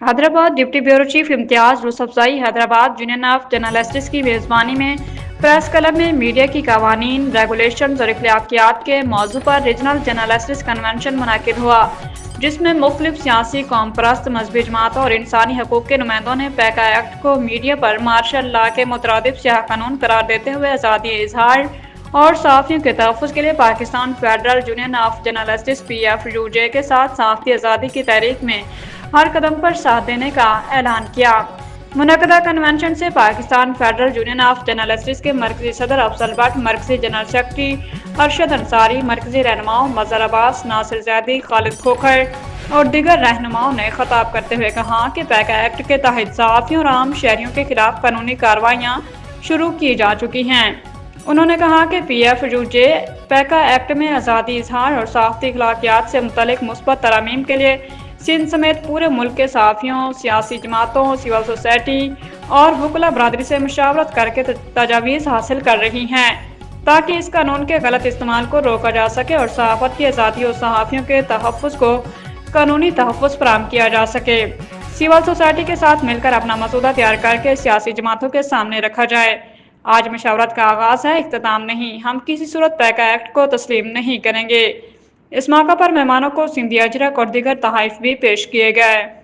Hyderabad deputy bureau chief Imtiaz Yousafzai Hyderabad union of journalists کی میزبانی میں پریس کلب میں میڈیا کی قوانین، ریگولیشنز اور اخلاقیات کے موضوع پر ریجنل جرنلسٹس کنونشن منعقد ہوا، جس میں مختلف سیاسی، قوم پرست، مذہبی جماعتوں اور انسانی حقوق کے نمائندوں نے پیکا ایکٹ کو میڈیا پر مارشل لاء کے مترادف سیاہ قانون قرار دیتے ہوئے آزادی اظہار اور صحافیوں کے تحفظ کے لیے Pakistan federal union of journalists PFUJ کے ساتھ صحافتی آزادی کی تحریک میں ہر قدم پر ساتھ دینے کا اعلان کیا۔ منعقدہ کنونشن سے Pakistan federal union of journalists کے مرکزی صدر افضل بٹ، مرکزی جنرل سیکرٹری ارشد انصاری، مرکزی رہنماؤں مظہر عباس، ناصر زیدی، خالد کھوکھر اور دیگر رہنماؤں نے خطاب کرتے ہوئے کہا کہ پیکا ایکٹ کے تحت صحافیوں اور عام شہریوں کے خلاف قانونی کارروائیاں شروع کی جا چکی ہیں۔ انہوں نے کہا کہ PFUJ پیکا ایکٹ میں آزادی اظہار اور صحافتی اخلاقیات سے متعلق مثبت ترامیم کے لیے سندھ سمیت پورے ملک کے صحافیوں، سیاسی جماعتوں، سول سوسائٹی اور وکلاء برادری سے مشاورت کر کے تجاویز حاصل کر رہی ہیں تاکہ اس قانون کے غلط استعمال کو روکا جا سکے اور صحافت کی آزادی اور صحافیوں کے تحفظ کو قانونی تحفظ فراہم کیا جا سکے۔ سول سوسائٹی کے ساتھ مل کر اپنا مسودہ تیار کر کے سیاسی جماعتوں کے سامنے رکھا جائے۔ آج مشاورت کا آغاز ہے، اختتام نہیں۔ ہم کسی صورت پیکا ایکٹ کو تسلیم نہیں کریں گے۔ اس موقع پر مہمانوں کو سندھی اجرک اور دیگر تحائف بھی پیش کیے گئے۔